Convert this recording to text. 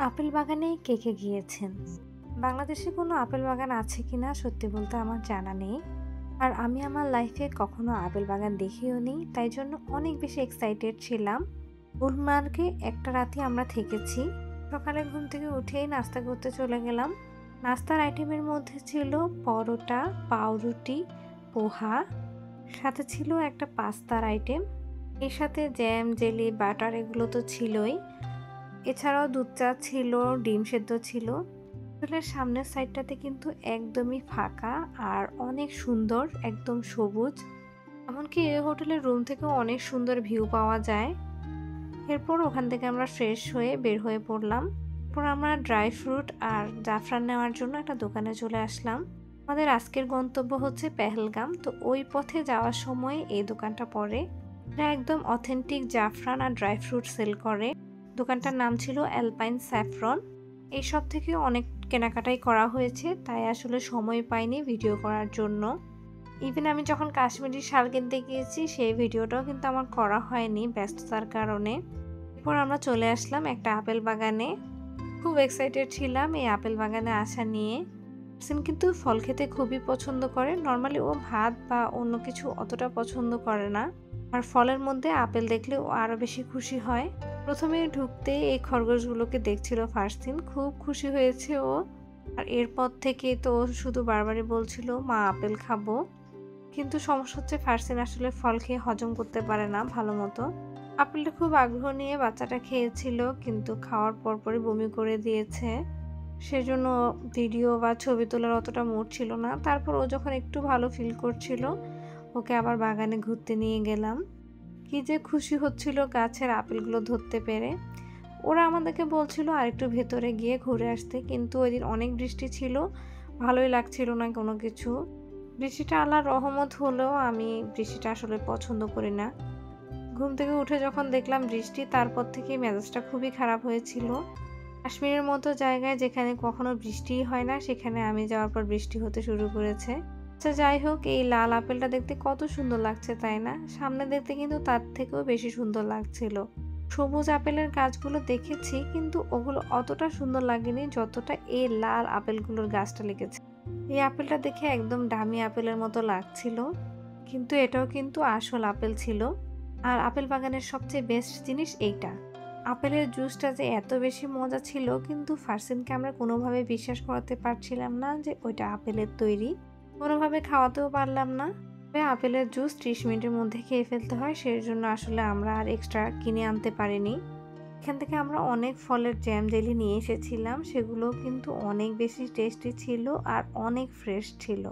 Apple বাগানে কে কে গিয়েছেন? বাংলাদেশে কোনো আপেল বাগান আছে কিনা সত্যি বলতে আমার জানা নেই। আর আমি আমার লাইফে কখনো আপেল বাগান দেখিও নি। তাই জন্য অনেক বেশি এক্সাইটেড ছিলাম। গুলমার্গে একটা রাতই আমরা থেকেছি। সকালে ঘুম থেকে উঠেই নাস্তা করতে চলে গেলাম। নাস্তার আইটেমের মধ্যে ছিল পরোটা, পাউরুটি, পোহা, সাথে ছিল একটা পাস্তার আইটেম। এর সাথে জ্যাম, জেলি, বাটার এগুলো তো ছিলই। এছাড়াও দুধ চা ছিল, ডিম সেদ্ধ ছিল। হোটেলের সামনের সাইডটাতে কিন্তু একদমই ফাঁকা আর অনেক সুন্দর, একদম সবুজ। এমনকি এই হোটেলের রুম থেকেও অনেক সুন্দর ভিউ পাওয়া যায়। এরপর ওখান থেকে আমরা ফ্রেশ হয়ে বের হয়ে পড়লাম। এরপর আমরা ড্রাই ফ্রুট আর জাফরান নেওয়ার জন্য একটা দোকানে চলে আসলাম। আমাদের আজকের গন্তব্য হচ্ছে পেহেলগাম। তো ওই পথে যাওয়ার সময় এই দোকানটা পড়ে। এটা একদম অথেন্টিক জাফরান আর ড্রাই ফ্রুট সেল করে। দোকানটার নাম ছিল অ্যালপাইন স্যাফরন। এইসব থেকে অনেক কেনাকাটাই করা হয়েছে, তাই আসলে সময় পাইনি ভিডিও করার জন্য। ইভেন আমি যখন কাশ্মীরি শাল কিনতে গিয়েছি সেই ভিডিওটাও কিন্তু আমার করা হয়নি ব্যস্ততার কারণে। এরপর আমরা চলে আসলাম একটা আপেল বাগানে। খুব এক্সাইটেড ছিলাম এই আপেল বাগানে আসা নিয়ে। সিন কিন্তু ফল খেতে খুবই পছন্দ করে। নর্মালি ও ভাত বা অন্য কিছু অতটা পছন্দ করে না। আর ফলের মধ্যে আপেল দেখলে ও আরো বেশি খুশি হয়। প্রথমে ঢুকতে এই খরগোশগুলোকে দেখছিল ফারসিন, খুব খুশি হয়েছে ও। আর এরপর থেকে তো ও শুধু বারবারই বলছিল মা আপেল খাবো। কিন্তু সমস্যা হচ্ছে ফারসিন আসলে ফল খেয়ে হজম করতে পারে না ভালো মতো। আপেলটা খুব আগ্রহ নিয়ে বাচ্চাটা খেয়েছিল, কিন্তু খাওয়ার পরপরই বমি করে দিয়েছে। সেজন্য ভিডিও বা ছবি তোলার অতটা মুড ছিল না। তারপর ও যখন একটু ভালো ফিল করছিল, ওকে আবার বাগানে ঘুরতে নিয়ে গেলাম। কি যে খুশি হচ্ছিল গাছের আপেলগুলো ধরতে পেরে। ওরা আমাদেরকে বলছিল আরেকটু ভেতরে গিয়ে ঘুরে আসতে, কিন্তু ওই দিন অনেক বৃষ্টি ছিল, ভালোই লাগছিল না কোনো কিছু। বৃষ্টিটা আল্লাহর রহমত হলেও আমি বৃষ্টিটা আসলে পছন্দ করি না। ঘুম থেকে উঠে যখন দেখলাম বৃষ্টি, তারপর থেকেই মেজাজটা খুবই খারাপ হয়েছিল। কাশ্মীরের মতো জায়গায় যেখানে কখনো বৃষ্টিই হয় না, সেখানে আমি যাওয়ার পর বৃষ্টি হতে শুরু করেছে। আচ্ছা যাই হোক, এই লাল আপেলটা দেখতে কত সুন্দর লাগছে তাই না? সামনে দেখতে কিন্তু তার থেকেও বেশি সুন্দর লাগছিল। সবুজ আপেলের গাছগুলো দেখেছি, কিন্তু ওগুলো অতটা সুন্দর লাগেনি যতটা এই লাল আপেলগুলোর গাছটা লেগেছে। এই আপেলটা দেখে একদম দামি আপেলের মতো লাগছিল, কিন্তু এটাও কিন্তু আসল আপেল ছিল। আর আপেল বাগানের সবচেয়ে বেস্ট জিনিস এইটা, আপেলের জুসটা যে এত বেশি মজা ছিল, কিন্তু ফারসিনকে আমরা কোনোভাবে বিশ্বাস করাতে পারছিলাম না যে ওইটা আপেলের তৈরি। কোনোভাবে খাওয়াতেও পারলাম না। তবে আপেলের জুস 30 মিনিটের মধ্যে খেয়ে ফেলতে হয়, সেই জন্য আসলে আমরা আর এক্সট্রা কিনে আনতে পারিনি। এখান থেকে আমরা অনেক ফলের জ্যাম জেলি নিয়ে এসেছিলাম, সেগুলো কিন্তু অনেক বেশি টেস্টি ছিল আর অনেক ফ্রেশ ছিল।